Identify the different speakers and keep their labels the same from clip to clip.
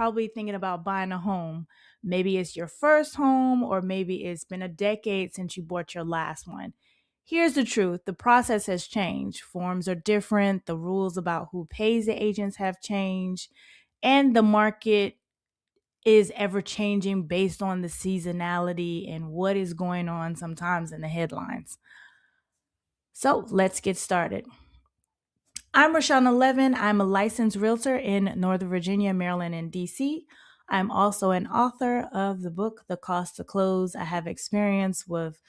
Speaker 1: probably thinking about buying a home. Maybe it's your first home, or maybe it's been a decade since you bought your last one. Here's the truth. The process has changed. Forms are different. The rules about who pays the agents have changed. And the market is ever changing based on the seasonality and what is going on sometimes in the headlines. So let's get started. I'm Rashawn Levin. I'm a licensed realtor in Northern Virginia, Maryland, and DC. I'm also an author of the book, The Cost to Close. I have experience with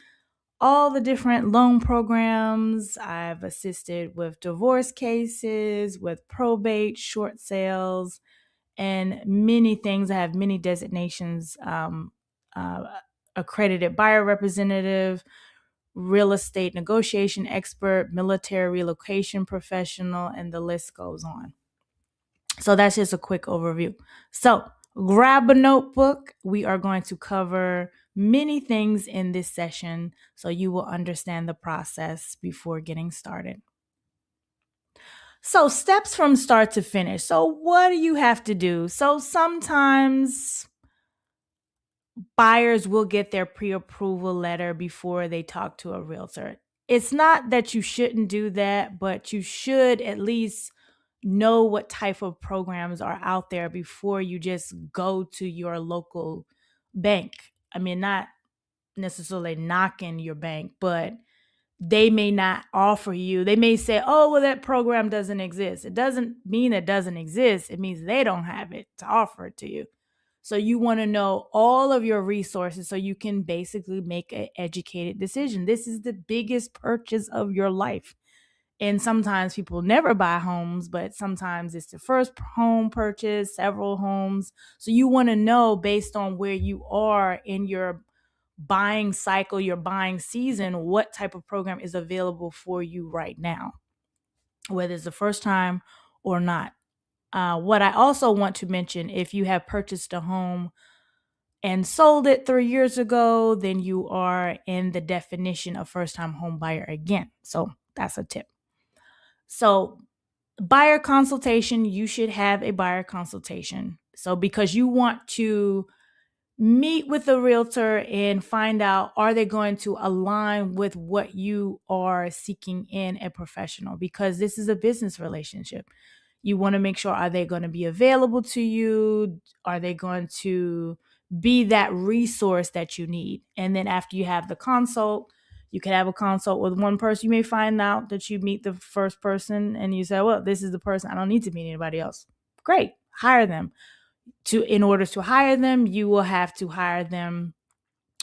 Speaker 1: all the different loan programs. I've assisted with divorce cases, with probate, short sales, and many things. I have many designations, uh, accredited buyer representative, real estate negotiation expert, military relocation professional, and the list goes on. So that's just a quick overview. So grab a notebook. We are going to cover many things in this session so you will understand the process before getting started. So steps from start to finish. So what do you have to do? So sometimes buyers will get their pre-approval letter before they talk to a realtor. It's not that you shouldn't do that, but you should at least know what type of programs are out there before you just go to your local bank. I mean, not necessarily knocking your bank, but they may not offer you. They may say, oh, well, that program doesn't exist. It doesn't mean it doesn't exist. It means they don't have it to offer it to you. So you want to know all of your resources so you can basically make an educated decision. This is the biggest purchase of your life. And sometimes people never buy homes, but sometimes it's the first home purchase, several homes. So you want to know based on where you are in your buying cycle, your buying season, what type of program is available for you right now, whether it's the first time or not. What I also want to mention, if you have purchased a home and sold it 3 years ago, then you are in the definition of first-time home buyer again. So that's a tip. So buyer consultation, you should have a buyer consultation. So because you want to meet with a realtor and find out, are they going to align with what you are seeking in a professional? Because this is a business relationship. You want to make sure, are they going to be available to you? Are they going to be that resource that you need? And then after you have the consult, you can have a consult with one person. You may find out that you meet the first person and you say, well, this is the person. I don't need to meet anybody else. Great. Hire them. In order to hire them, you will have to hire them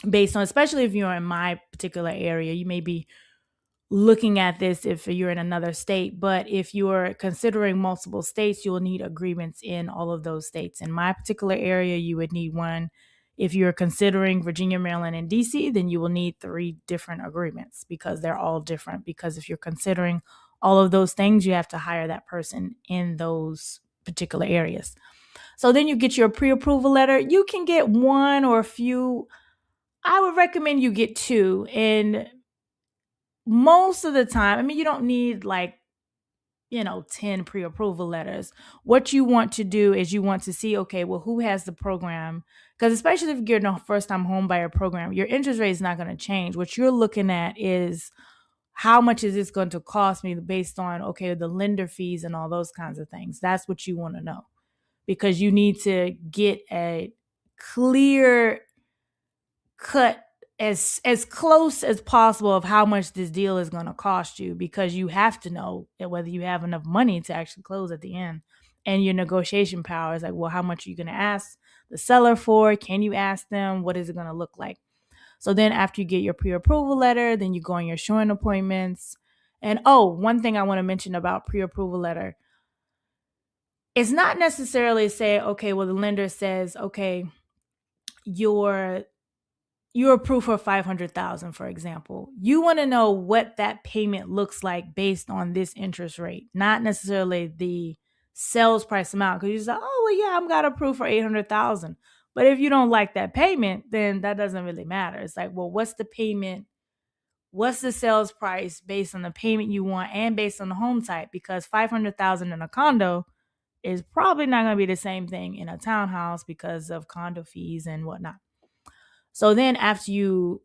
Speaker 1: based on, especially if you're in my particular area, you may be looking at this if you're in another state, but if you're considering multiple states, you'll need agreements in all of those states. In my particular area, you would need one. If you're considering Virginia, Maryland, and DC, then you will need 3 different agreements because they're all different. Because if you're considering all of those things, you have to hire that person in those particular areas. So then you get your pre-approval letter. You can get one or a few. I would recommend you get 2. And most of the time, I mean, you don't need 10 pre-approval letters. What you want to do is you want to see, okay, well, who has the program? Because especially if you're in a first-time home buyer program, your interest rate is not going to change. What you're looking at is how much is this going to cost me based on, okay, the lender fees and all those kinds of things. That's what you want to know, because you need to get a clear cut as close as possible of how much this deal is going to cost you, because you have to know whether you have enough money to actually close at the end. And your negotiation power is like, well, how much are you going to ask the seller for? Can you ask them? What is it going to look like? So then after you get your pre-approval letter, then you go on your showing appointments. And one thing I want to mention about pre-approval letter, it's not necessarily say, okay, well, the lender says, okay, you're approved for $500,000, for example. You want to know what that payment looks like based on this interest rate, not necessarily the sales price amount. Because you say, oh, well, yeah, I'm got approved for $800,000. But if you don't like that payment, then that doesn't really matter. It's like, well, what's the payment? What's the sales price based on the payment you want and based on the home type? Because $500,000 in a condo is probably not going to be the same thing in a townhouse because of condo fees and whatnot. So then after you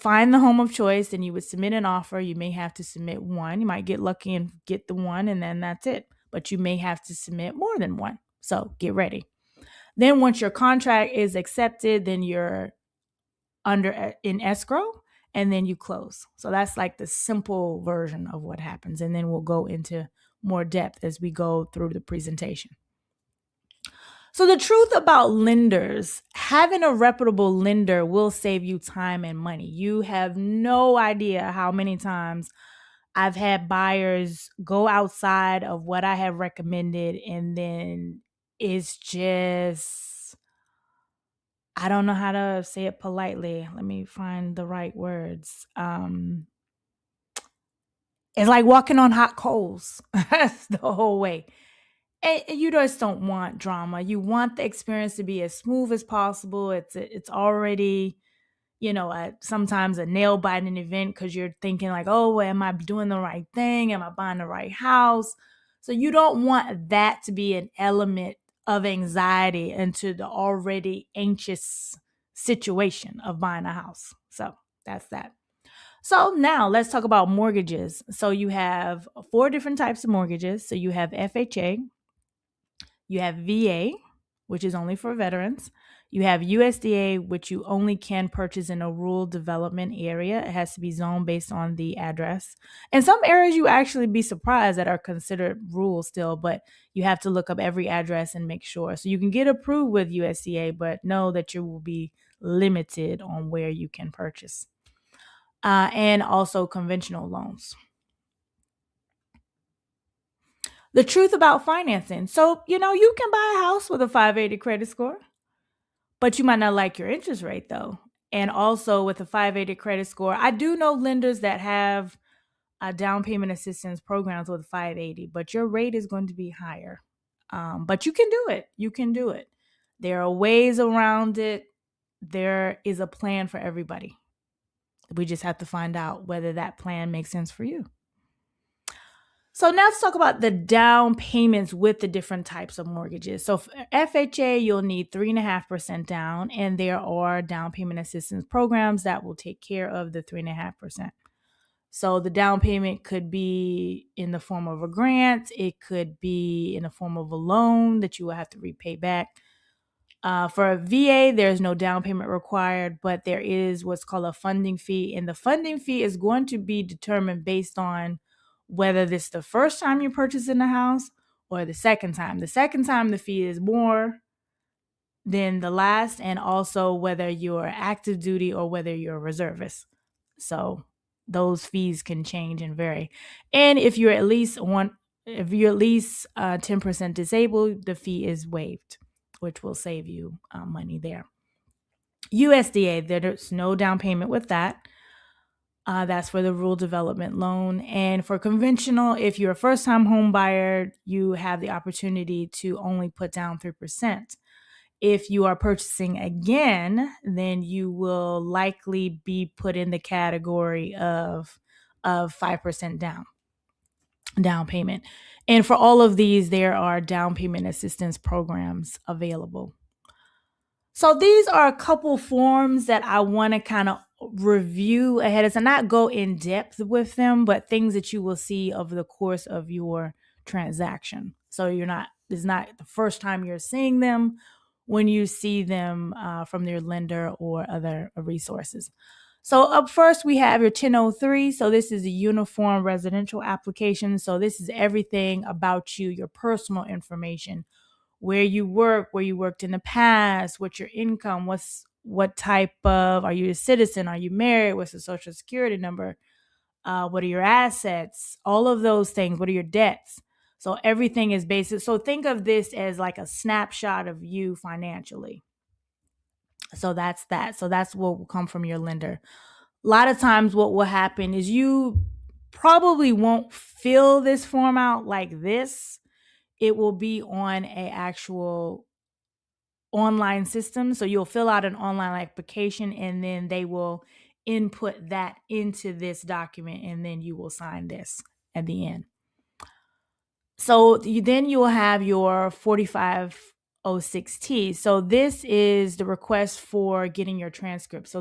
Speaker 1: find the home of choice, then you would submit an offer. You may have to submit one. You might get lucky and get the one, and then that's it. But you may have to submit more than one. So get ready. Then once your contract is accepted, then you're under in escrow, and then you close. So that's like the simple version of what happens. And then we'll go into more depth as we go through the presentation. So the truth about lenders, having a reputable lender will save you time and money. You have no idea how many times I've had buyers go outside of what I have recommended, and then it's just, I don't know how to say it politely. Let me find the right words. It's like walking on hot coals. That's the whole way. And you just don't want drama. You want the experience to be as smooth as possible. It's already, sometimes a nail biting event because you're thinking like, oh, well, am I doing the right thing? Am I buying the right house? So you don't want that to be an element of anxiety into the already anxious situation of buying a house. So that's that. So now let's talk about mortgages. So you have 4 different types of mortgages. So you have FHA, you have VA, which is only for veterans. You have USDA, which you only can purchase in a rural development area. It has to be zoned based on the address. In some areas, you actually be surprised that are considered rural still, but you have to look up every address and make sure. So you can get approved with USDA, but know that you will be limited on where you can purchase. And also conventional loans. The truth about financing. So, you can buy a house with a 580 credit score, but you might not like your interest rate though. And also with a 580 credit score, I do know lenders that have down payment assistance programs with 580, but your rate is going to be higher. But you can do it. You can do it. There are ways around it. There is a plan for everybody. We just have to find out whether that plan makes sense for you. So now let's talk about the down payments with the different types of mortgages. So for FHA, you'll need 3.5% down, and there are down payment assistance programs that will take care of the 3.5%. So the down payment could be in the form of a grant. It could be in the form of a loan that you will have to repay back. For a VA, there's no down payment required, but there is what's called a funding fee. And the funding fee is going to be determined based on whether this is the first time you're purchasing the house or the second time. The second time, the fee is more than the last, and also whether you're active duty or whether you're a reservist. So those fees can change and vary. And if you're at least 10% disabled, the fee is waived, which will save you money there. USDA, there's no down payment with that. That's for the rural development loan. And for conventional, if you're a first-time home buyer, you have the opportunity to only put down 3%. If you are purchasing again, then you will likely be put in the category of 5% down payment. And for all of these, there are down payment assistance programs available. So these are a couple forms that I want to kind of review ahead of time, not go in depth with them, but things that you will see over the course of your transaction. So it's not the first time you're seeing them when you see them from your lender or other resources. So up first, we have your 1003. So this is a uniform residential application. So this is everything about you, your personal information, where you work, where you worked in the past, what's your income, what type of, are you a citizen, are you married, what's the social security number, what are your assets, all of those things, what are your debts. So everything is basic. So think of this as like a snapshot of you financially. So that's that. So that's what will come from your lender. A lot of times what will happen is you probably won't fill this form out like this. It will be on an actual online system. So you'll fill out an online application, and then they will input that into this document, and then you will sign this at the end. So then you will have your 4506T. So this is the request for getting your transcript. So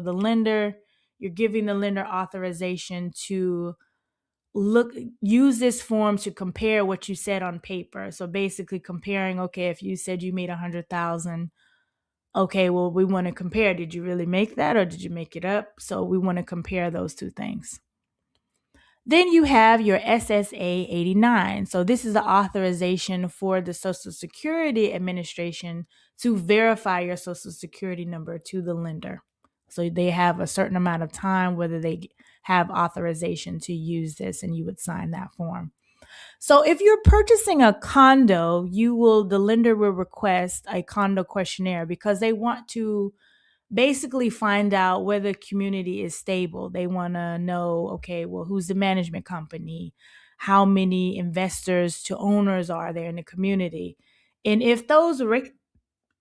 Speaker 1: you're giving the lender authorization to use this form to compare what you said on paper. So basically comparing, okay, if you said you made 100,000, okay, well, we want to compare. Did you really make that or did you make it up? So we want to compare those two things. Then you have your SSA 89. So this is the authorization for the Social Security Administration to verify your Social Security number to the lender. So they have a certain amount of time whether they have authorization to use this, and you would sign that form. So if you're purchasing a condo, the lender will request a condo questionnaire because they want to basically find out whether the community is stable. They want to know, okay, well, who's the management company? How many investors to owners are there in the community? And if those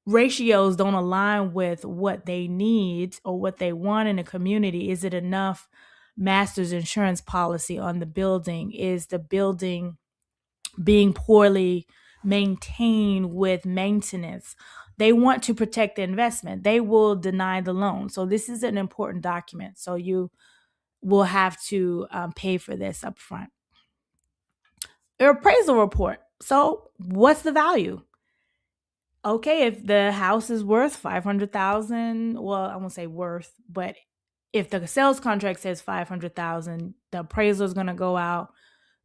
Speaker 1: ratios don't align with what they need or what they want in a community, is it enough master's insurance policy on the building? Is the building being poorly maintained with maintenance? They want to protect the investment. They will deny the loan. So this is an important document. So you will have to pay for this up front. Your appraisal report. So what's the value? Okay, if the house is worth 500,000, well, I won't say worth, but if the sales contract says 500,000, the appraiser is going to go out,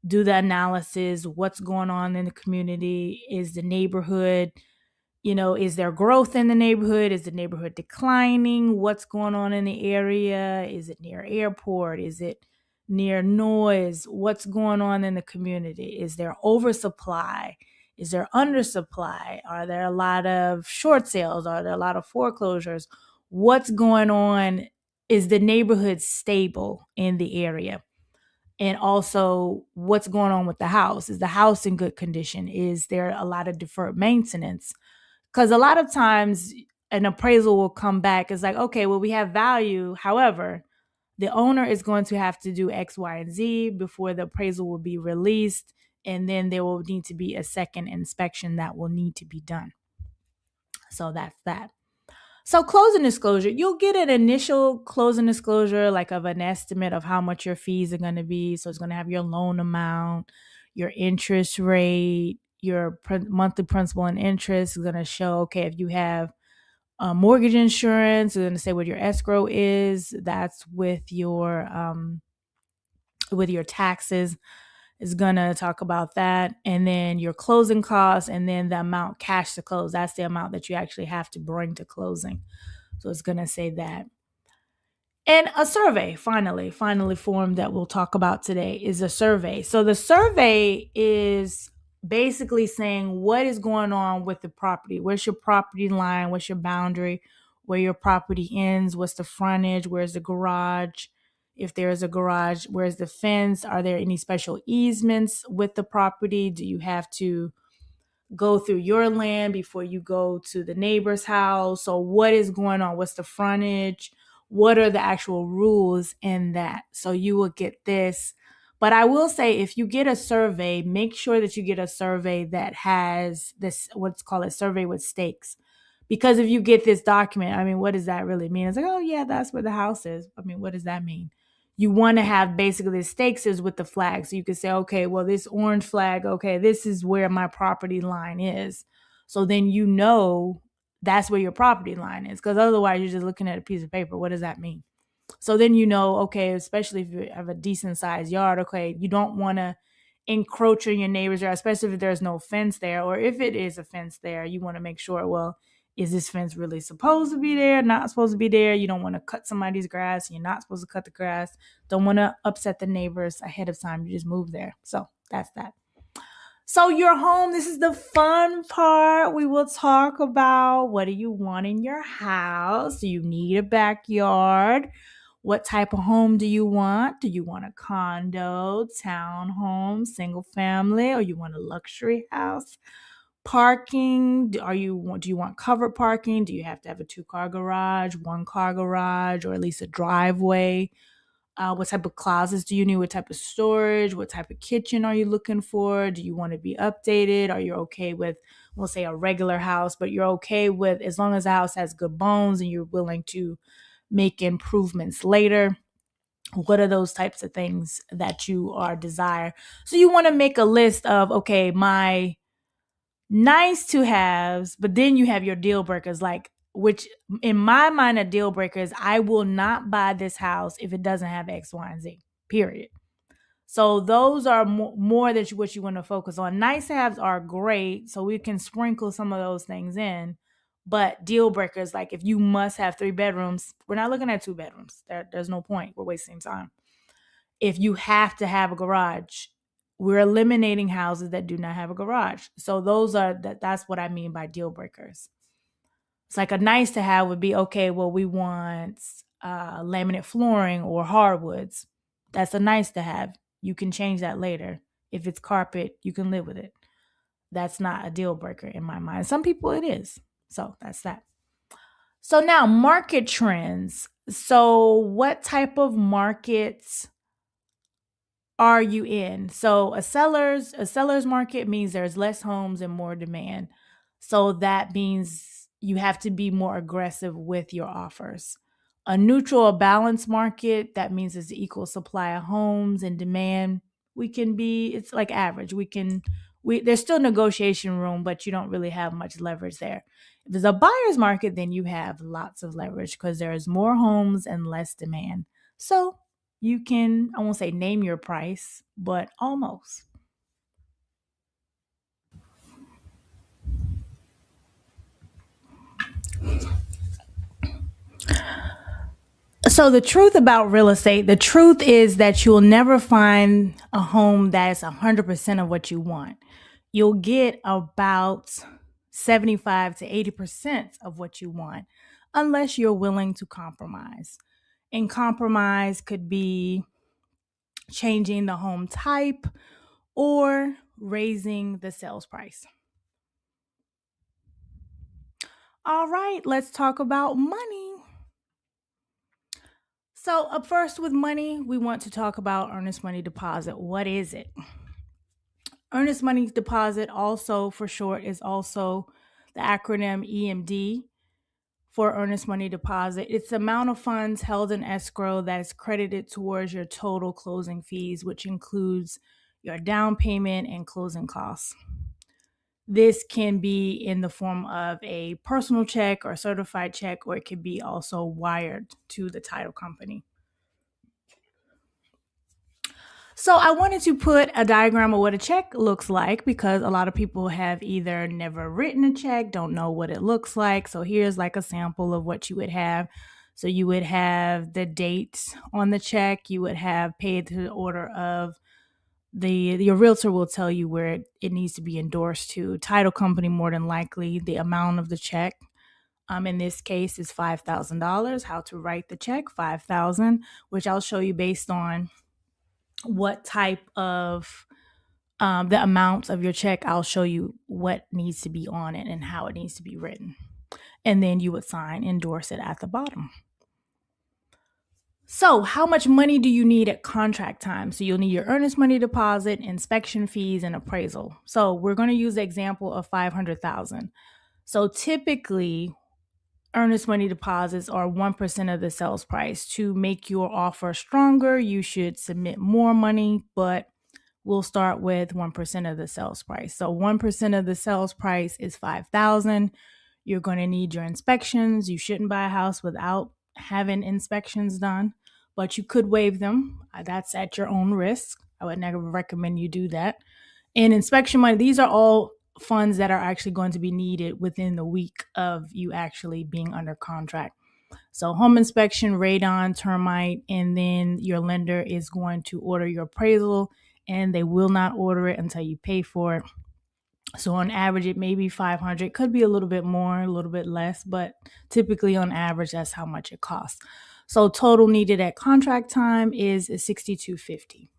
Speaker 1: do the analysis. What's going on in the community? Is the neighborhood, is there growth in the neighborhood? Is the neighborhood declining? What's going on in the area? Is it near airport? Is it near noise? What's going on in the community? Is there oversupply? Is there undersupply? Are there a lot of short sales? Are there a lot of foreclosures? What's going on? Is the neighborhood stable in the area? And also, what's going on with the house? Is the house in good condition? Is there a lot of deferred maintenance? Because a lot of times an appraisal will come back. It's like, okay, well, we have value. However, the owner is going to have to do X, Y, and Z before the appraisal will be released. And then there will need to be a second inspection that will need to be done. So that's that. So closing disclosure, you'll get an initial closing disclosure, like of an estimate of how much your fees are going to be. So it's going to have your loan amount, your interest rate, your monthly principal and interest. Is going to show, okay, if you have mortgage insurance, it's going to say what your escrow is. That's with your taxes. Is going to talk about that. And then your closing costs, and then the amount cash to close. That's the amount that you actually have to bring to closing. So it's going to say that. And a survey, finally form that we'll talk about today is a survey. So the survey is basically saying what is going on with the property. Where's your property line? What's your boundary? Where your property ends? What's the frontage? Where's the garage? If there is a garage, where's the fence? Are there any special easements with the property? Do you have to go through your land before you go to the neighbor's house? So what is going on? What's the frontage? What are the actual rules in that? So you will get this. But I will say, if you get a survey, make sure that you get a survey that has this, what's called a survey with stakes. Because if you get this document, I mean, what does that really mean? It's like, oh yeah, that's where the house is. I mean, what does that mean? You want to have basically the stakes is with the flag. So you can say, okay, well, this orange flag, okay, this is where my property line is. So then you know that's where your property line is. Because otherwise you're just looking at a piece of paper. What does that mean? So then you know, okay, especially if you have a decent sized yard, okay, you don't want to encroach on your neighbor's yard, especially if there's no fence there, or if it is a fence there, you want to make sure, well, is this fence really supposed to be there? Not supposed to be there? You don't want to cut somebody's grass. You're not supposed to cut the grass. Don't want to upset the neighbors ahead of time. You just move there. So that's that. So your home, this is the fun part. We will talk about, what do you want in your house? Do you need a backyard? What type of home do you want? Do you want a condo, townhome, single family, or you want a luxury house? Parking, do you want covered parking? Do you have to have a 2-car garage, 1-car garage, or at least a driveway? What type of closets do you need? What type of storage? What type of kitchen are you looking for? Do you want to be updated? Are you okay with, we'll say, a regular house, but you're okay with, as long as the house has good bones and you're willing to make improvements later? What are those types of things that you are desire? So you want to make a list of, okay, my nice to haves, but then you have your deal breakers, like, which in my mind, a deal breaker is I will not buy this house if it doesn't have X, Y, and Z, period. So those are more than what you want to focus on. Nice to haves are great, so we can sprinkle some of those things in. But deal breakers, like if you must have 3 bedrooms, we're not looking at 2 bedrooms. There's no point. We're wasting time. If you have to have a garage, we're eliminating houses that do not have a garage. So that's what I mean by deal breakers. It's like a nice to have would be, okay, well, we want laminate flooring or hardwoods. That's a nice to have. You can change that later. If it's carpet, you can live with it. That's not a deal breaker in my mind. Some people it is. So that's that. So now market trends. So what type of markets are you in? So a seller's market means there's less homes and more demand. So that means you have to be more aggressive with your offers. A neutral or balanced market, that means it's an equal supply of homes and demand. It's like average. There's still negotiation room, but you don't really have much leverage there. If it's a buyer's market, then you have lots of leverage because there's more homes and less demand. So you can, I won't say name your price, but almost. So the truth about real estate, the truth is that you'll never find a home that's 100% of what you want. You'll get about 75 to 80% of what you want, unless you're willing to compromise. And compromise could be changing the home type or raising the sales price. All right, let's talk about money. So, up first with money, we want to talk about earnest money deposit. What is it? Earnest money deposit, also for short, is also the acronym EMD for earnest money deposit. It's the amount of funds held in escrow that is credited towards your total closing fees, which includes your down payment and closing costs. This can be in the form of a personal check or certified check, or it can be also wired to the title company. So I wanted to put a diagram of what a check looks like because a lot of people have either never written a check, don't know what it looks like. So here's like a sample of what you would have. So you would have the date on the check, you would have paid to the order of your realtor will tell you where it needs to be endorsed to. Title company, more than likely, the amount of the check. In this case is $5,000. How to write the check, $5,000, which I'll show you based on what type of the amounts of your check. I'll show you what needs to be on it and how it needs to be written. And then you would endorse it at the bottom. So how much money do you need at contract time? So you'll need your earnest money deposit, inspection fees, and appraisal. So we're going to use the example of $500,000. So typically, earnest money deposits are 1% of the sales price. To make your offer stronger, you should submit more money, but we'll start with 1% of the sales price. So 1% of the sales price is $5,000. You're going to need your inspections. You shouldn't buy a house without having inspections done, but you could waive them. That's at your own risk. I would never recommend you do that. And inspection money, these are all funds that are actually going to be needed within the week of you actually being under contract. So home inspection, radon, termite, and then your lender is going to order your appraisal, and they will not order it until you pay for it. So on average, it may be $500, could be a little bit more, a little bit less, but typically on average, that's how much it costs. So total needed at contract time is $6,250.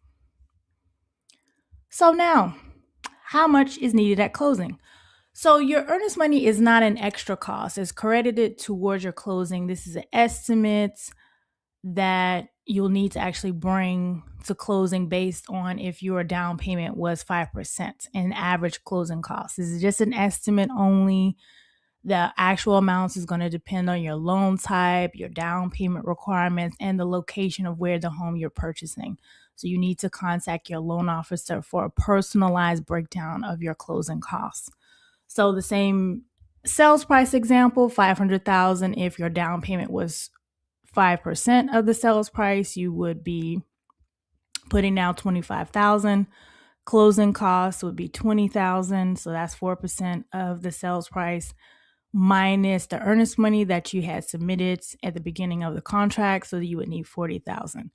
Speaker 1: So now, how much is needed at closing? So your earnest money is not an extra cost. It's credited towards your closing. This is an estimate that you'll need to actually bring to closing based on if your down payment was 5% and average closing costs. This is just an estimate only. The actual amounts is going to depend on your loan type, your down payment requirements, and the location of where the home you're purchasing. So you need to contact your loan officer for a personalized breakdown of your closing costs. So the same sales price example, 500,000. If your down payment was 5% of the sales price, you would be putting down 25,000. Closing costs would be 20,000. So that's 4% of the sales price minus the earnest money that you had submitted at the beginning of the contract. So you would need 40,000.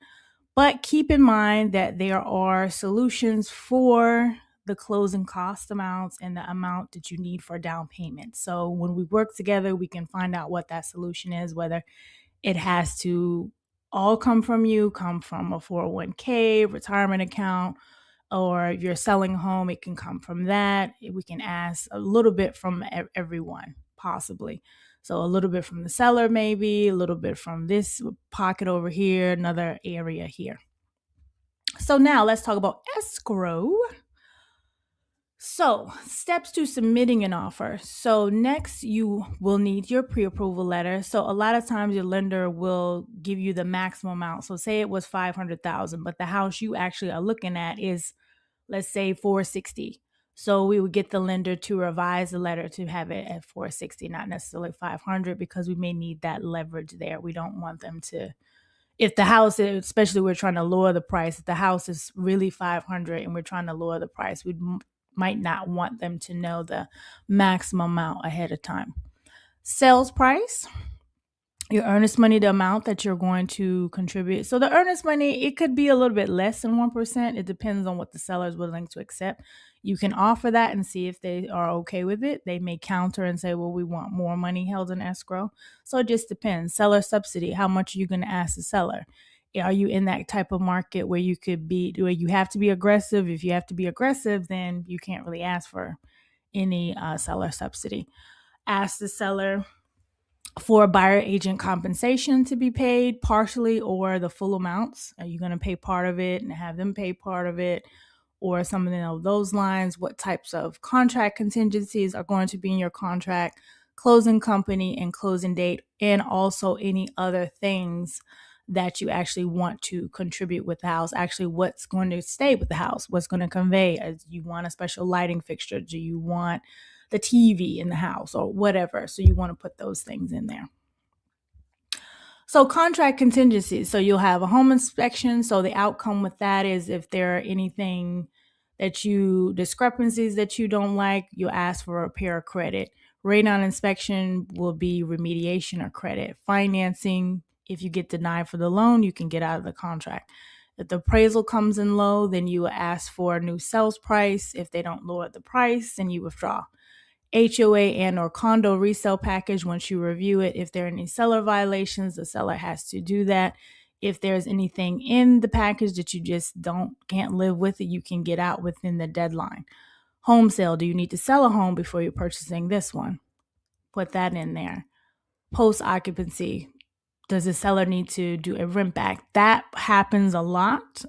Speaker 1: But keep in mind that there are solutions for the closing cost amounts and the amount that you need for down payment. So when we work together, we can find out what that solution is, whether it has to all come from you, come from a 401k, retirement account, or if you're selling a home, it can come from that. We can ask a little bit from everyone, possibly. So a little bit from the seller, maybe a little bit from this pocket over here, another area here. So now let's talk about escrow. So, steps to submitting an offer. So, next you will need your pre-approval letter. So, a lot of times your lender will give you the maximum amount. So, say it was 500,000, but the house you actually are looking at is, let's say, 460. So, we would get the lender to revise the letter to have it at 460, not necessarily 500, because we may need that leverage there. We don't want them to, if the house, especially we're trying to lower the price, if the house is really 500 and we're trying to lower the price, we might not want them to know the maximum amount ahead of time. Sales price, your earnest money, the amount that you're going to contribute. So the earnest money, it could be a little bit less than 1%. It depends on what the seller is willing to accept. You can offer that and see if they are okay with it. They may counter and say, well, we want more money held in escrow. So it just depends. Seller subsidy, how much are you going to ask the seller? Are you in that type of market where you could be, where you have to be aggressive? If you have to be aggressive, then you can't really ask for any seller subsidy. Ask the seller for buyer agent compensation to be paid partially or the full amounts. Are you going to pay part of it and have them pay part of it, or something of those lines? What types of contract contingencies are going to be in your contract, closing company and closing date, and also any other things that you actually want to contribute with the house. Actually, what's going to stay with the house? What's going to convey? Do you want a special lighting fixture? Do you want the TV in the house or whatever? So you want to put those things in there. So contract contingencies. So you'll have a home inspection. So the outcome with that is if there are anything discrepancies that you don't like, you'll ask for a repair or credit. Rate on inspection will be remediation or credit. Financing, if you get denied for the loan, you can get out of the contract. If the appraisal comes in low, then you will ask for a new sales price. If they don't lower the price, then you withdraw. HOA and or condo resale package, once you review it, if there are any seller violations, the seller has to do that. If there's anything in the package that you just can't live with it, you can get out within the deadline. Home sale, do you need to sell a home before you're purchasing this one? Put that in there. Post occupancy, does the seller need to do a rent back? That happens a lot,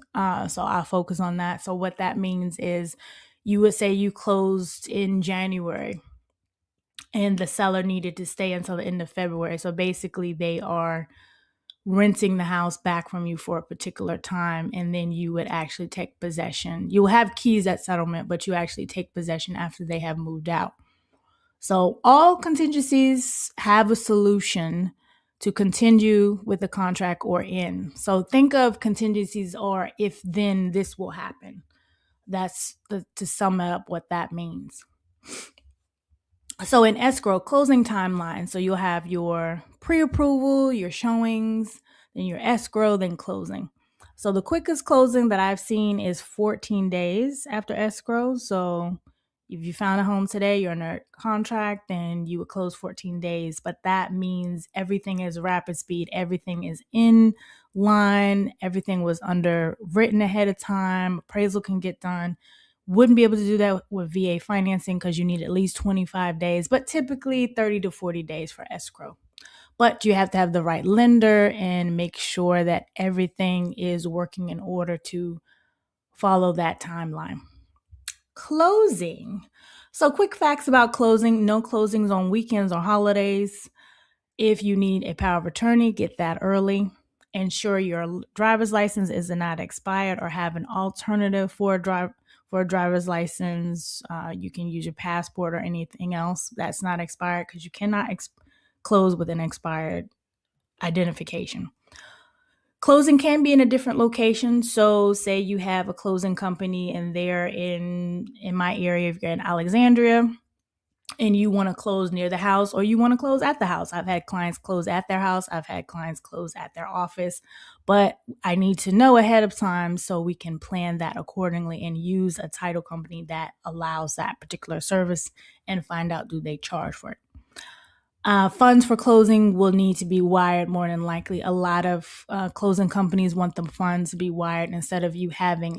Speaker 1: so I'll focus on that. So what that means is you would say you closed in January and the seller needed to stay until the end of February. So basically they are renting the house back from you for a particular time, and then you would actually take possession. You will have keys at settlement, but you actually take possession after they have moved out. So all contingencies have a solution to continue with the contract or end. So think of contingencies or if then this will happen. That's to sum up what that means. So in escrow, closing timeline. So you'll have your pre-approval, your showings, then your escrow, then closing. So the quickest closing that I've seen is 14 days after escrow. So if you found a home today, you're under contract, then you would close 14 days. But that means everything is rapid speed. Everything is in line. Everything was written ahead of time. Appraisal can get done. Wouldn't be able to do that with VA financing because you need at least 25 days, but typically 30 to 40 days for escrow. but you have to have the right lender and make sure that everything is working in order to follow that timeline. Closing. So, quick facts about closing: no closings on weekends or holidays. If you need a power of attorney, get that early. Ensure your driver's license is not expired or have an alternative for a driver's license. You can use your passport or anything else that's not expired, because you cannot close with an expired identification. Closing can be in a different location. So say you have a closing company and they're in my area, if you're in Alexandria and you want to close near the house, or you want to close at the house. I've had clients close at their house. I've had clients close at their office, but I need to know ahead of time so we can plan that accordingly and use a title company that allows that particular service and find out, do they charge for it. Funds for closing will need to be wired more than likely. A lot of closing companies want the funds to be wired instead of you having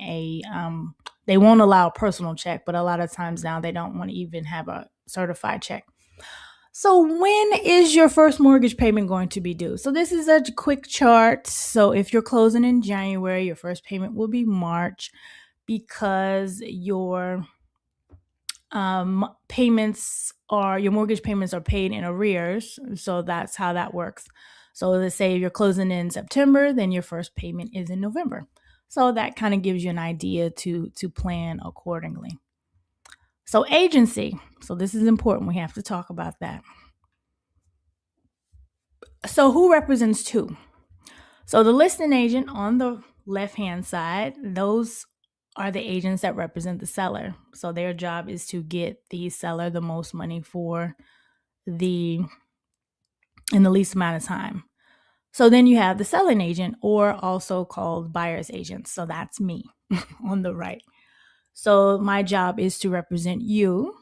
Speaker 1: they won't allow a personal check, but a lot of times now they don't want to even have a certified check. So when is your first mortgage payment going to be due? So this is a quick chart. So if you're closing in January, your first payment will be March, because your payments are, your mortgage payments are paid in arrears. So that's how that works. So let's say you're closing in September, then your first payment is in November. So that kind of gives you an idea to plan accordingly. So agency. So this is important. We have to talk about that. So who represents who? So the listing agent on the left-hand side, those are the agents that represent the seller. So their job is to get the seller the most money in the least amount of time. So then you have the selling agent, or also called buyer's agent. So that's me on the right. So my job is to represent you.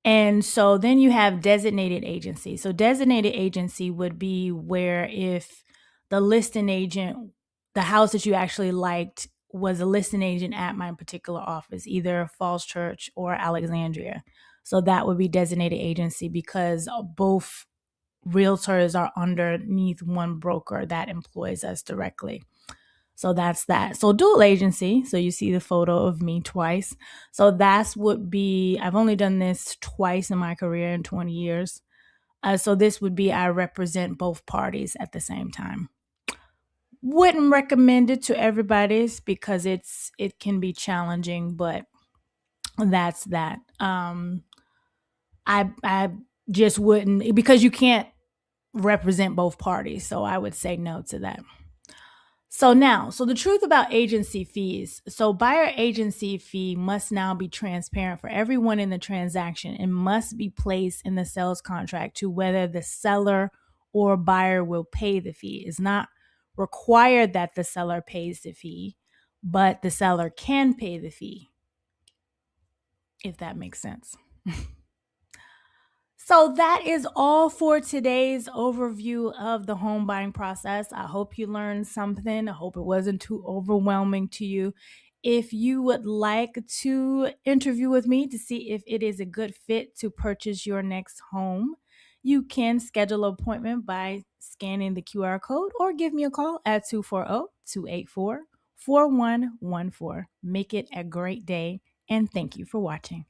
Speaker 1: And so then you have designated agency. So designated agency would be where if the listing agent, the house that you actually liked, was a listing agent at my particular office, either Falls Church or Alexandria. So that would be designated agency, because both realtors are underneath one broker that employs us directly. So that's that. So dual agency. So you see the photo of me twice. So that's would be, I've only done this twice in my career in 20 years. So this would be, I represent both parties at the same time. Wouldn't recommend it to everybody because it can be challenging, but that's that. I just wouldn't, because you can't represent both parties. So I would say no to that. So the truth about agency fees. So buyer agency fee must now be transparent for everyone in the transaction and must be placed in the sales contract to whether the seller or buyer will pay the fee. It's not required that the seller pays the fee, but the seller can pay the fee, if that makes sense. So that is all for today's overview of the home buying process. I hope you learned something. I hope it wasn't too overwhelming to you. If you would like to interview with me to see if it is a good fit to purchase your next home, you can schedule an appointment by scanning the QR code or give me a call at 240-284-4114. Make it a great day, and thank you for watching.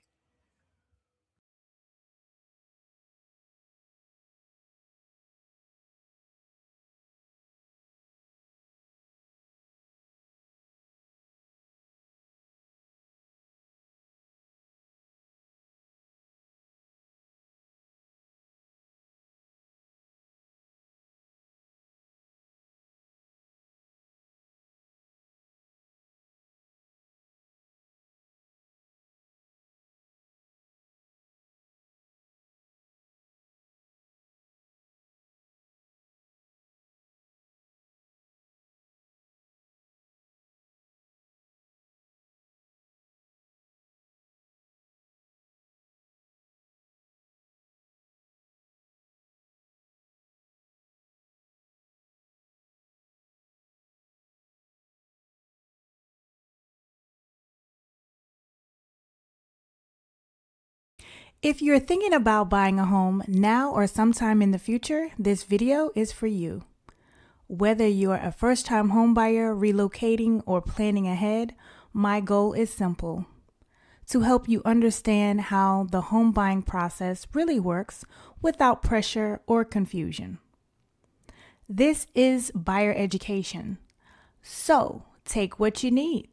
Speaker 1: If you're thinking about buying a home now or sometime in the future, this video is for you. Whether you're a first-time home buyer, relocating, or planning ahead, my goal is simple: to help you understand how the home buying process really works without pressure or confusion. This is buyer education, so take what you need,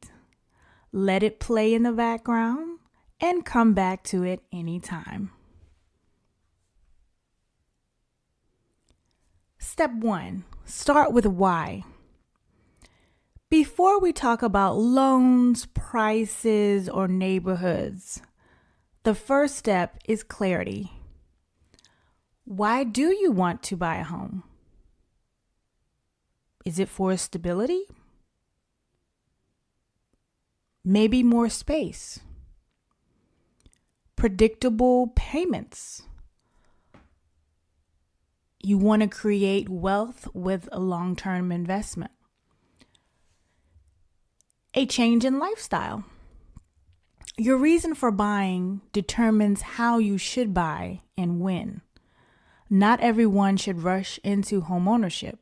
Speaker 1: let it play in the background, and come back to it anytime. Step 1. Start with why. Before we talk about loans, prices, or neighborhoods, the first step is clarity. Why do you want to buy a home? Is it for stability? Maybe more space? Predictable payments? You want to create wealth with a long-term investment. A change in lifestyle. Your reason for buying determines how you should buy and when. Not everyone should rush into homeownership,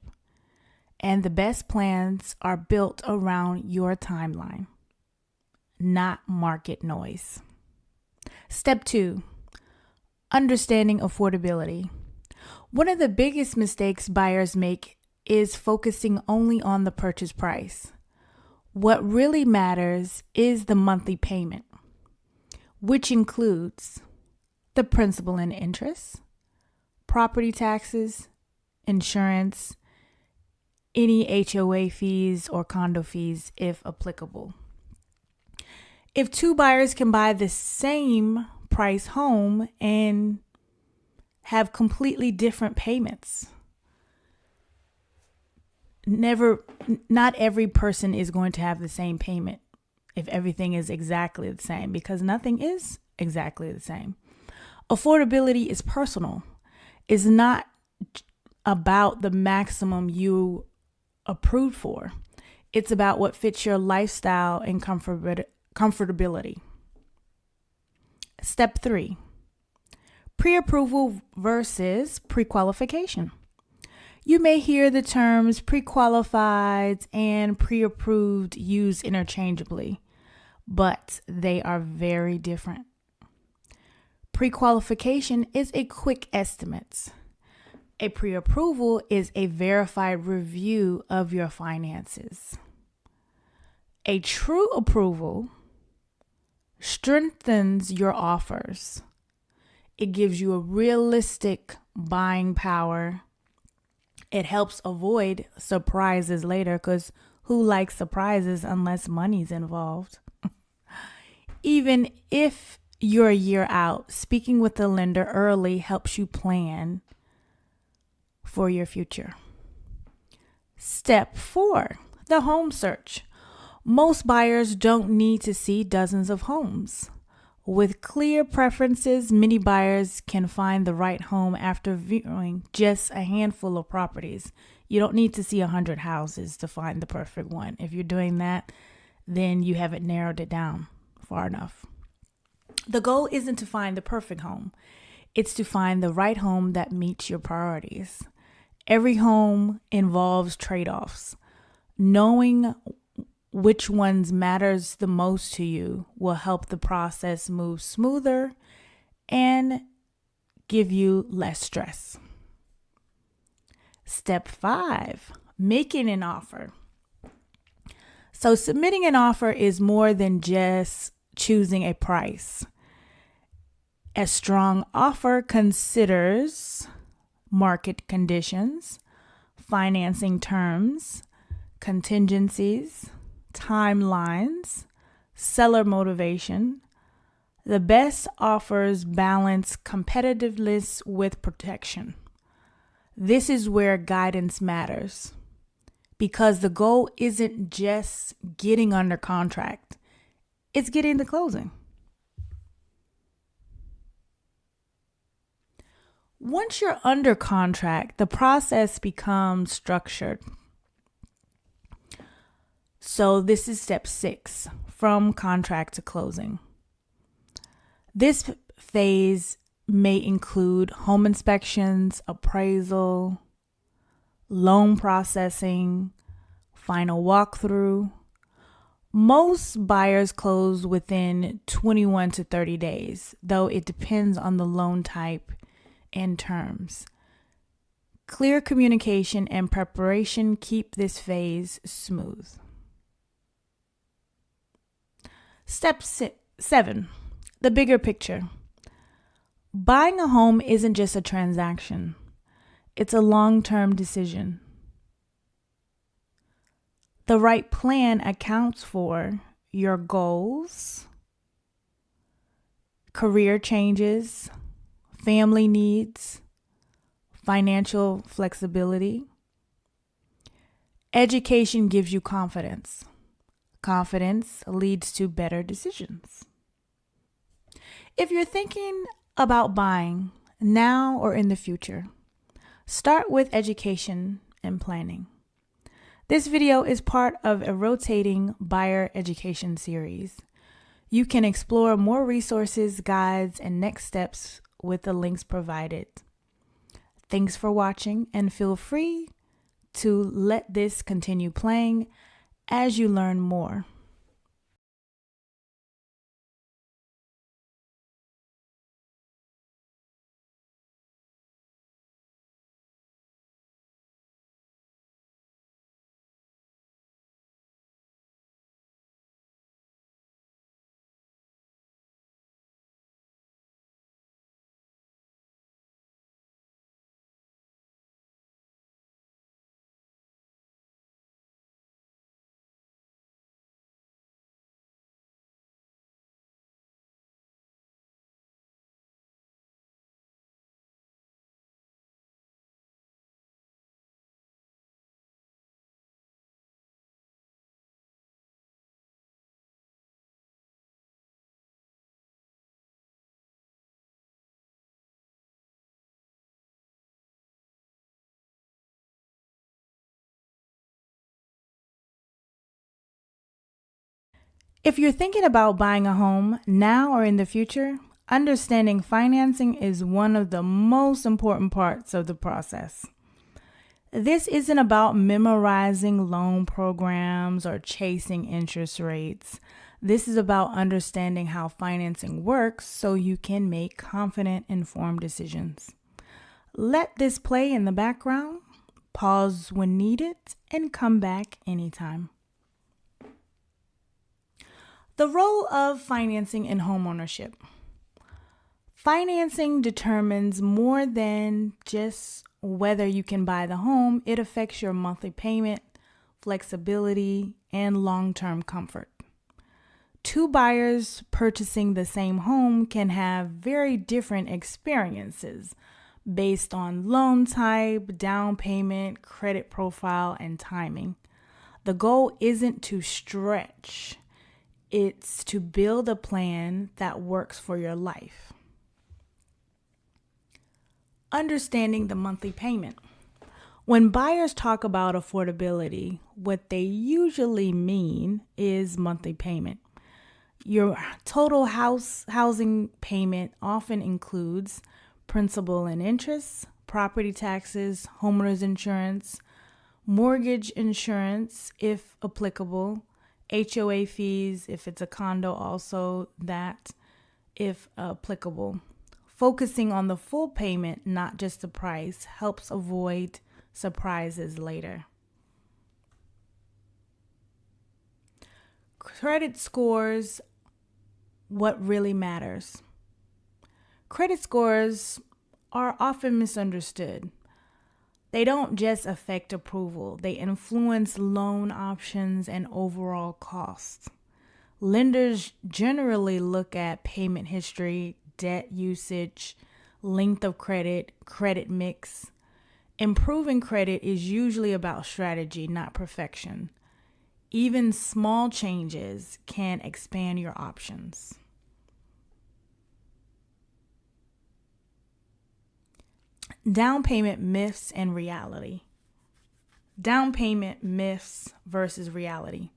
Speaker 1: and the best plans are built around your timeline, not market noise. Step 2, understanding affordability. One of the biggest mistakes buyers make is focusing only on the purchase price. What really matters is the monthly payment, which includes the principal and interest, property taxes, insurance, any HOA fees or condo fees if applicable. If two buyers can buy the same price home and have completely different payments, not every person is going to have the same payment if everything is exactly the same, because nothing is exactly the same. Affordability is personal. It's not about the maximum you approved for. It's about what fits your lifestyle and comfortability. Step 3, pre-approval versus pre-qualification. You may hear the terms pre-qualified and pre-approved used interchangeably, but they are very different. Pre-qualification is a quick estimate. A pre-approval is a verified review of your finances. A true approval strengthens your offers. It gives you a realistic buying power. It helps avoid surprises later, because who likes surprises unless money's involved? Even if you're a year out, speaking with the lender early helps you plan for your future. Step 4, the home search. Most buyers don't need to see dozens of homes. With clear preferences, many buyers can find the right home after viewing just a handful of properties. You don't need to see 100 houses to find the perfect one. If you're doing that, then you haven't narrowed it down far enough. The goal isn't to find the perfect home. It's to find the right home that meets your priorities. Every home involves trade-offs. Knowing which ones matters the most to you will help the process move smoother and give you less stress. Step 5, making an offer. So submitting an offer is more than just choosing a price. A strong offer considers market conditions, financing terms, contingencies, timelines, seller motivation. The best offers balance competitiveness with protection. This is where guidance matters, because the goal isn't just getting under contract, it's getting to closing. Once you're under contract, the process becomes structured. So this is step 6, from contract to closing. This phase may include home inspections, appraisal, loan processing, final walkthrough. Most buyers close within 21 to 30 days, though it depends on the loan type and terms. Clear communication and preparation keep this phase smooth. Step 7, the bigger picture. Buying a home isn't just a transaction. It's a long-term decision. The right plan accounts for your goals, career changes, family needs, financial flexibility. Education gives you confidence. Confidence leads to better decisions. If you're thinking about buying now or in the future, start with education and planning. This video is part of a rotating buyer education series. You can explore more resources, guides, and next steps with the links provided. Thanks for watching, and feel free to let this continue playing as you learn more. If you're thinking about buying a home now or in the future, understanding financing is one of the most important parts of the process. This isn't about memorizing loan programs or chasing interest rates. This is about understanding how financing works so you can make confident, informed decisions. Let this play in the background, pause when needed, and come back anytime. The role of financing in homeownership. Financing determines more than just whether you can buy the home. It affects your monthly payment, flexibility, and long-term comfort. Two buyers purchasing the same home can have very different experiences based on loan type, down payment, credit profile, and timing. The goal isn't to stretch. It's to build a plan that works for your life. Understanding the monthly payment. When buyers talk about affordability, what they usually mean is monthly payment. Your total housing payment often includes principal and interest, property taxes, homeowners insurance, mortgage insurance, if applicable, HOA fees, if it's a condo, also that, if applicable. Focusing on the full payment, not just the price, helps avoid surprises later. Credit scores, what really matters. Credit scores are often misunderstood. They don't just affect approval, they influence loan options and overall costs. Lenders generally look at payment history, debt usage, length of credit, credit mix. Improving credit is usually about strategy, not perfection. Even small changes can expand your options. Down payment myths and reality. Down payment myths versus reality.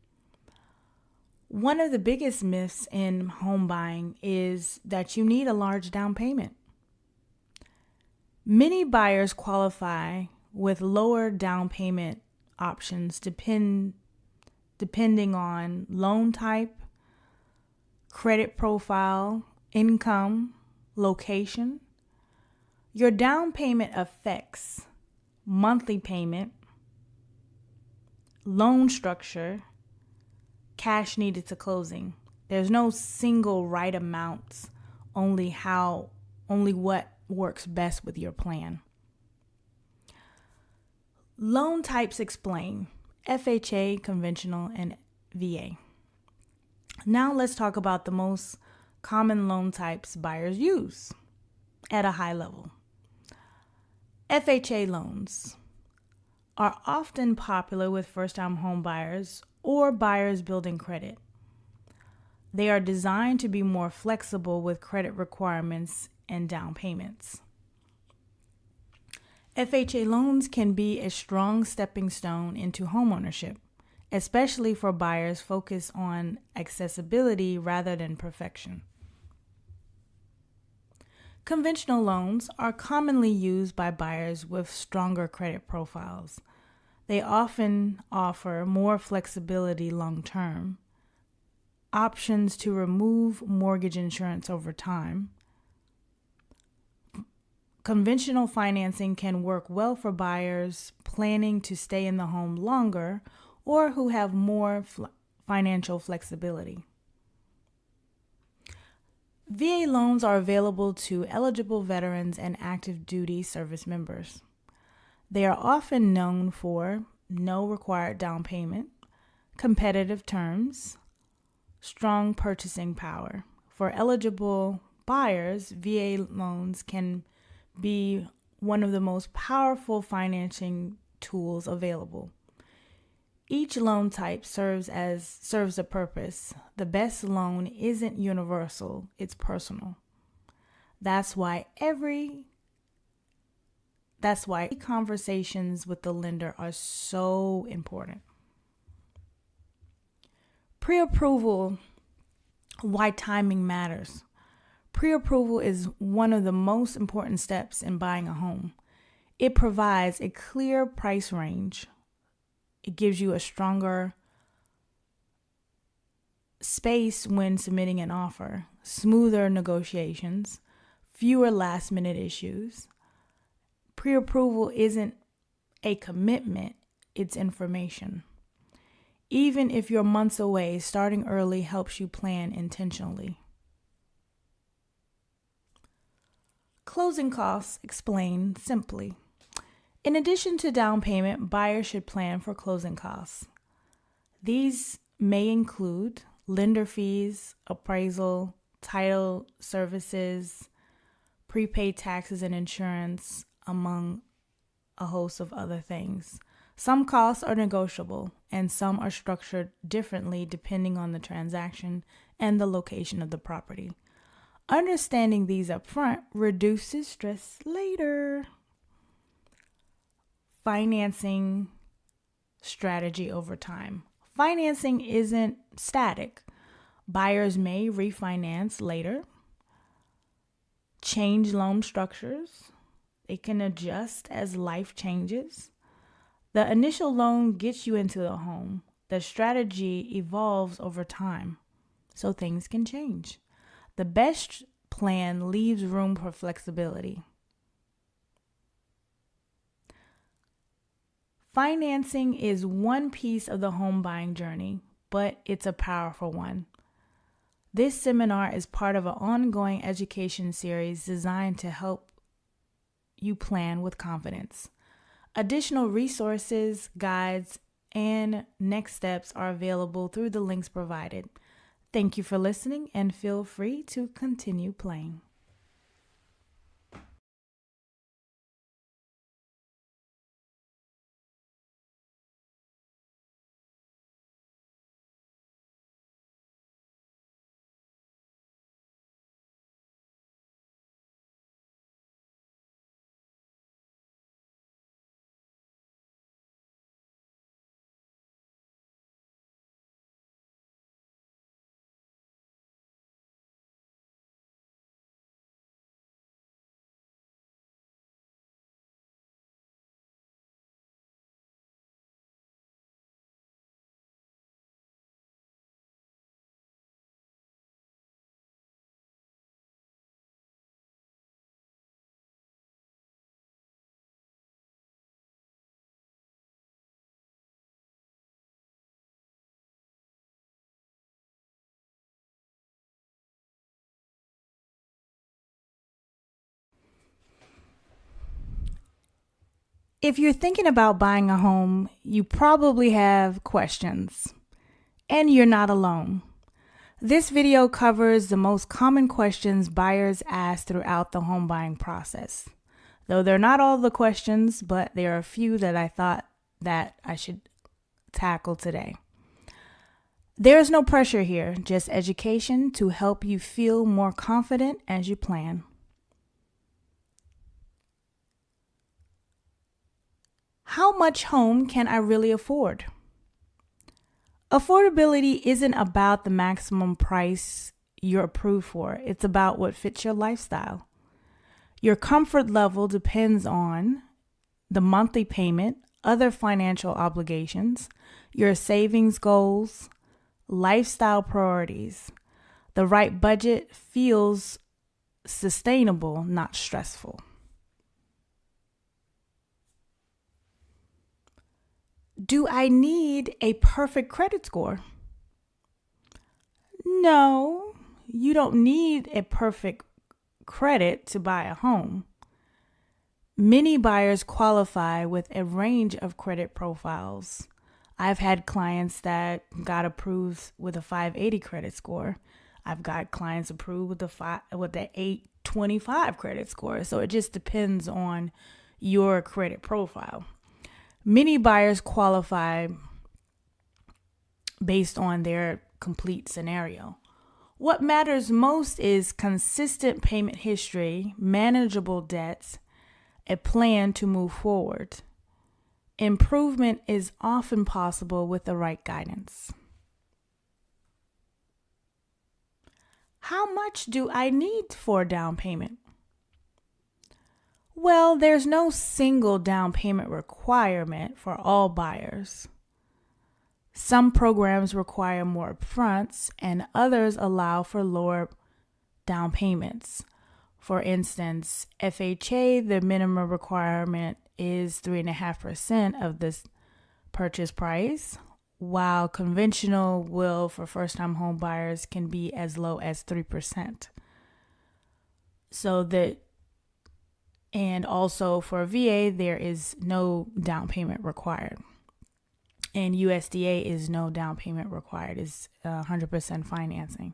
Speaker 1: One of the biggest myths in home buying is that you need a large down payment. Many buyers qualify with lower down payment options depending on loan type, credit profile, income, location. Your down payment affects monthly payment, loan structure, cash needed to closing. There's no single right amounts, only what works best with your plan. Loan types explain: FHA, conventional, and VA. Now let's talk about the most common loan types buyers use at a high level. FHA loans are often popular with first-time home buyers or buyers building credit. They are designed to be more flexible with credit requirements and down payments. FHA loans can be a strong stepping stone into homeownership, especially for buyers focused on accessibility rather than perfection. Conventional loans are commonly used by buyers with stronger credit profiles. They often offer more flexibility long-term, options to remove mortgage insurance over time. Conventional financing can work well for buyers planning to stay in the home longer or who have more financial flexibility. VA loans are available to eligible veterans and active duty service members. They are often known for no required down payment, competitive terms, strong purchasing power. For eligible buyers, VA loans can be one of the most powerful financing tools available. Each loan type serves a purpose. The best loan isn't universal, it's personal. That's why conversations with the lender are so important. Pre-approval, why timing matters. Pre-approval is one of the most important steps in buying a home. It provides a clear price range. It gives you a stronger space when submitting an offer, smoother negotiations, fewer last-minute issues. Pre-approval isn't a commitment, it's information. Even if you're months away, starting early helps you plan intentionally. Closing costs explained simply. In addition to down payment, buyers should plan for closing costs. These may include lender fees, appraisal, title services, prepaid taxes and insurance, among a host of other things. Some costs are negotiable, and some are structured differently depending on the transaction and the location of the property. Understanding these up front reduces stress later. Financing strategy over time. Financing isn't static. Buyers may refinance later, change loan structures. They can adjust as life changes. The initial loan gets you into the home. The strategy evolves over time, so things can change. The best plan leaves room for flexibility. Financing is one piece of the home buying journey, but it's a powerful one. This seminar is part of an ongoing education series designed to help you plan with confidence. Additional resources, guides, and next steps are available through the links provided. Thank you for listening, and feel free to continue playing. If you're thinking about buying a home, you probably have questions, and you're not alone. This video covers the most common questions buyers ask throughout the home buying process. Though they're not all the questions, but there are a few that I thought that I should tackle today. There is no pressure here, just education to help you feel more confident as you plan. How much home can I really afford? Affordability isn't about the maximum price you're approved for. It's about what fits your lifestyle. Your comfort level depends on the monthly payment, other financial obligations, your savings goals, lifestyle priorities. The right budget feels sustainable, not stressful. Do I need a perfect credit score? No, you don't need a perfect credit to buy a home. Many buyers qualify with a range of credit profiles. I've had clients that got approved with a 580 credit score. I've got clients approved with the 825 credit score. So it just depends on your credit profile. Many buyers qualify based on their complete scenario. What matters most is consistent payment history, manageable debts, a plan to move forward. Improvement is often possible with the right guidance. How much do I need for a down payment? Well, there's no single down payment requirement for all buyers. Some programs require more upfronts and others allow for lower down payments. For instance, FHA, the minimum requirement is 3.5% of the purchase price, while conventional will for first-time home buyers can be as low as 3%. And also for VA, there is no down payment required. And USDA is no down payment required. It's 100% financing.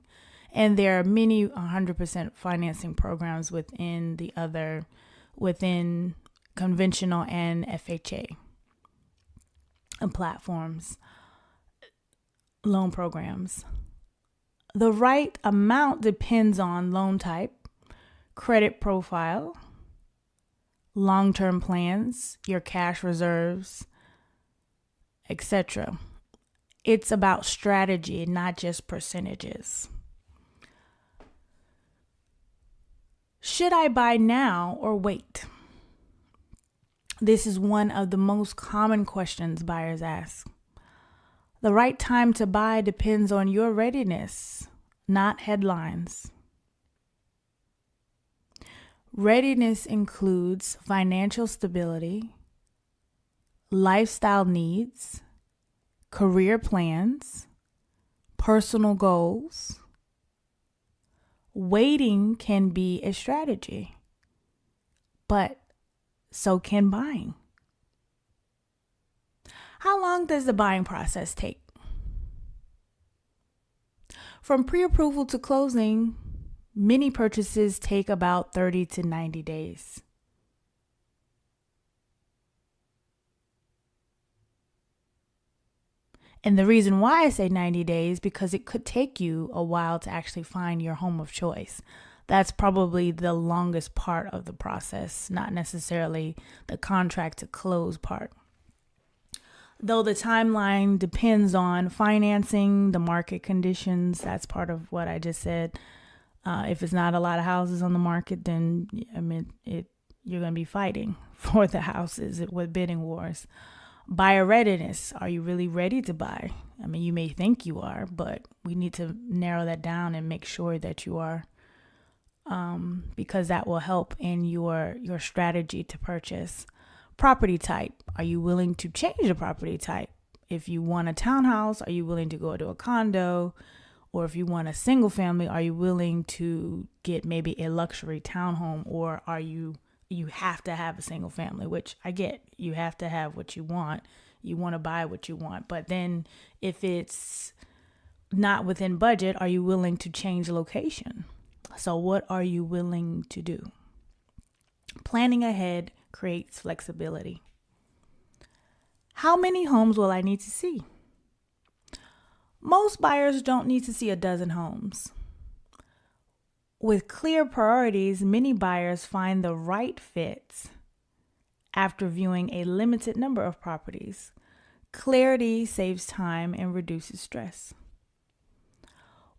Speaker 1: And there are many 100% financing programs within conventional and FHA and platforms, loan programs. The right amount depends on loan type, credit profile, long-term plans, your cash reserves, etc. It's about strategy, not just percentages. Should I buy now or wait? This is one of the most common questions buyers ask. The right time to buy depends on your readiness, not headlines. Readiness includes financial stability, lifestyle needs, career plans, personal goals. Waiting can be a strategy, but so can buying. How long does the buying process take? From pre-approval to closing, many purchases take about 30 to 90 days. And the reason why I say 90 days, because it could take you a while to actually find your home of choice. That's probably the longest part of the process, not necessarily the contract to close part. Though the timeline depends on financing, the market conditions, that's part of what I just said. If it's not a lot of houses on the market, then you're going to be fighting for the houses with bidding wars. Buyer readiness. Are you really ready to buy? You may think you are, but we need to narrow that down and make sure that you are, because that will help in your strategy to purchase. Property type. Are you willing to change the property type? If you want a townhouse, are you willing to go to a condo? Or if you want a single family, are you willing to get maybe a luxury townhome? Or are you you have to have a single family, which I get. You have to have what you want. You want to buy what you want. But then if it's not within budget, are you willing to change location? So what are you willing to do? Planning ahead creates flexibility. How many homes will I need to see? Most buyers don't need to see a dozen homes. With clear priorities, many buyers find the right fits after viewing a limited number of properties. Clarity saves time and reduces stress.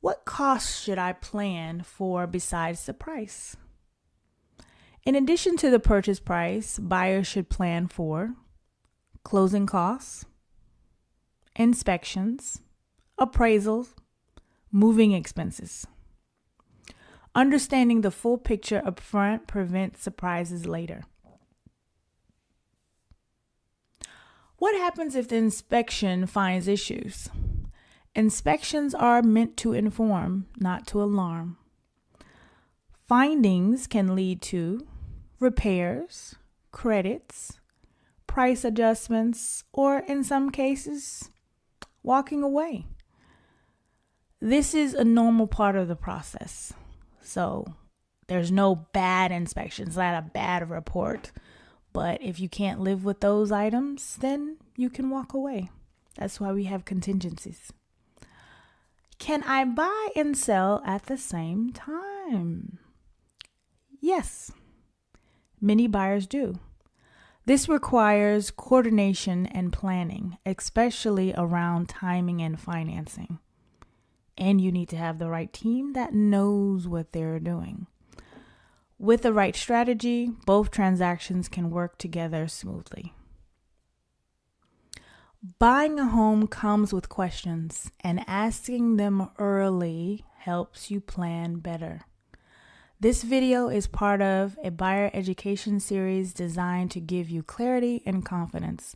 Speaker 1: What costs should I plan for besides the price? In addition to the purchase price, buyers should plan for closing costs, inspections, appraisals, moving expenses. Understanding the full picture up front prevents surprises later. What happens if the inspection finds issues? Inspections are meant to inform, not to alarm. Findings can lead to repairs, credits, price adjustments, or in some cases, walking away. This is a normal part of the process. So there's no bad inspections, not a bad report. But if you can't live with those items, then you can walk away. That's why we have contingencies. Can I buy and sell at the same time? Yes, many buyers do. This requires coordination and planning, especially around timing and financing. And you need to have the right team that knows what they're doing. With the right strategy, both transactions can work together smoothly. Buying a home comes with questions, and asking them early helps you plan better. This video is part of a buyer education series designed to give you clarity and confidence.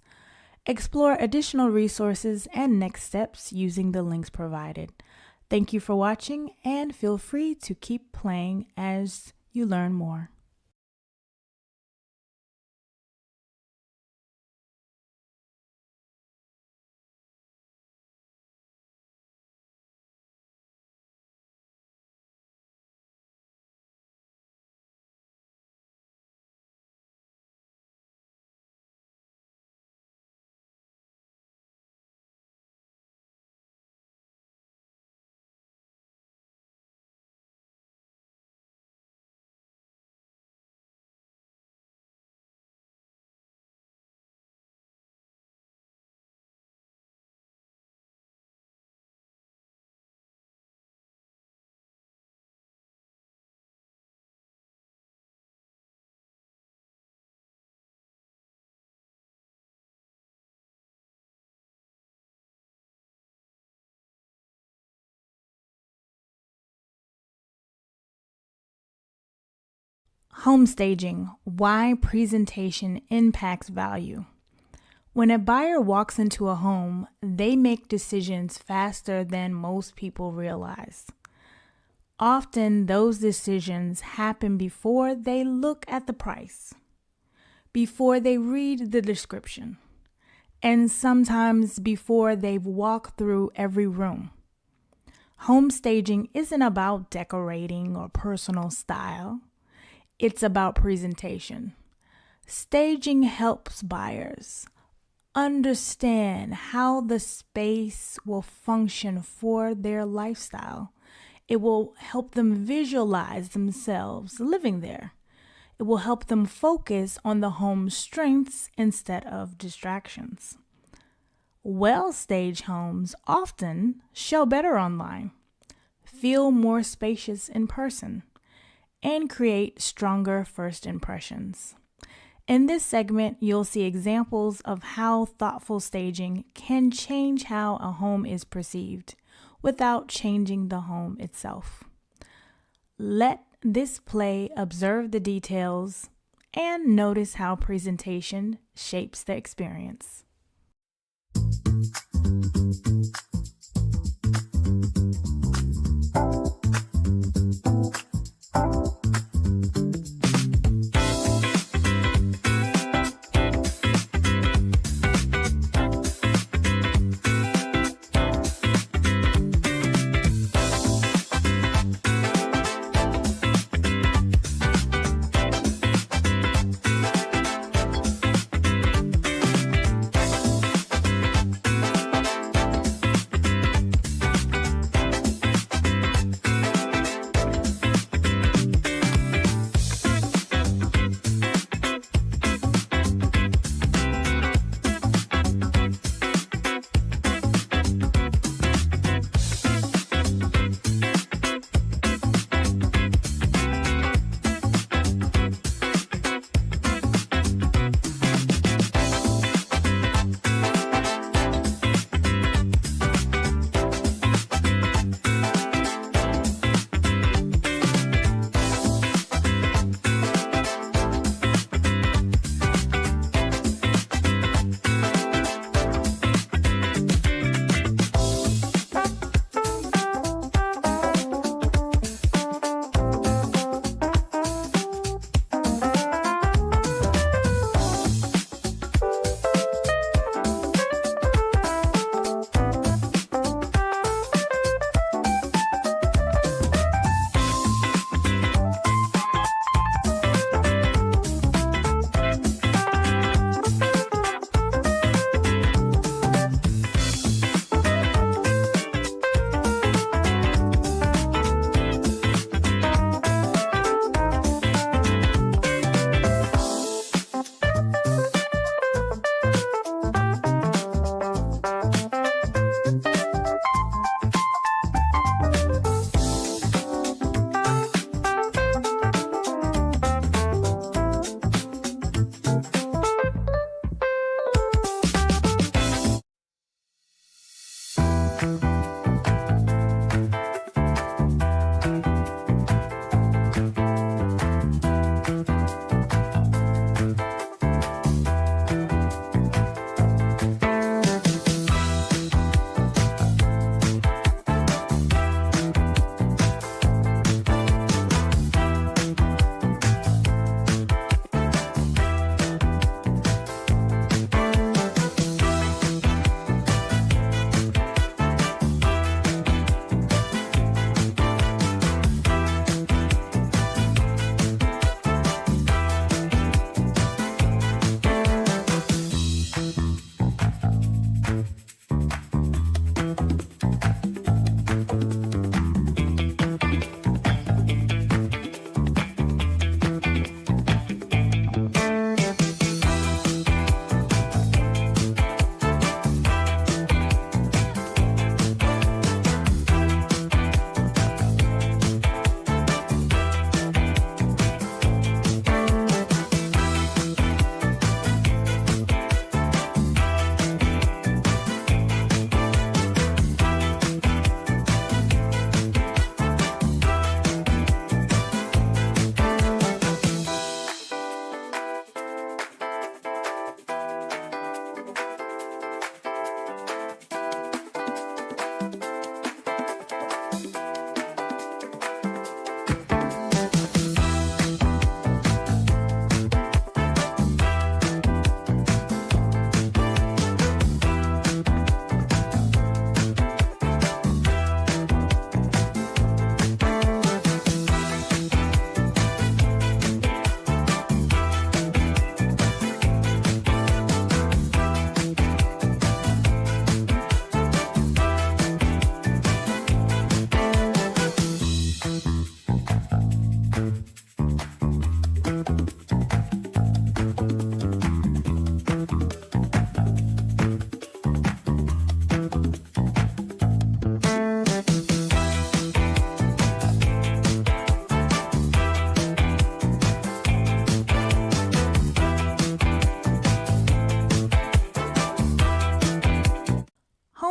Speaker 1: Explore additional resources and next steps using the links provided. Thank you for watching, and feel free to keep playing as you learn more. Home staging, why presentation impacts value. When a buyer walks into a home, they make decisions faster than most people realize. Often those decisions happen before they look at the price, before they read the description, and sometimes before they've walked through every room. Home staging isn't about decorating or personal style. It's about presentation. Staging helps buyers understand how the space will function for their lifestyle. It will help them visualize themselves living there. It will help them focus on the home's strengths instead of distractions. Well-staged homes often show better online, feel more spacious in person, and create stronger first impressions. In this segment, you'll see examples of how thoughtful staging can change how a home is perceived without changing the home itself. Let this play observe the details and notice how presentation shapes the experience.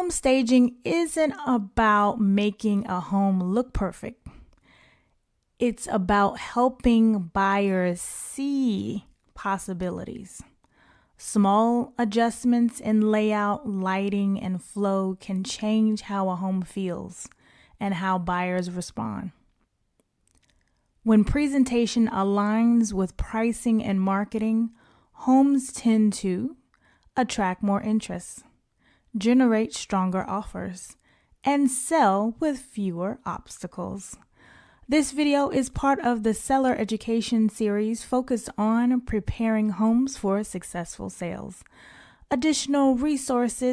Speaker 1: Home staging isn't about making a home look perfect. It's about helping buyers see possibilities. Small adjustments in layout, lighting, and flow can change how a home feels and how buyers respond. When presentation aligns with pricing and marketing, homes tend to attract more interest, generate stronger offers, and sell with fewer obstacles. This video is part of the seller education series focused on preparing homes for successful sales. Additional resources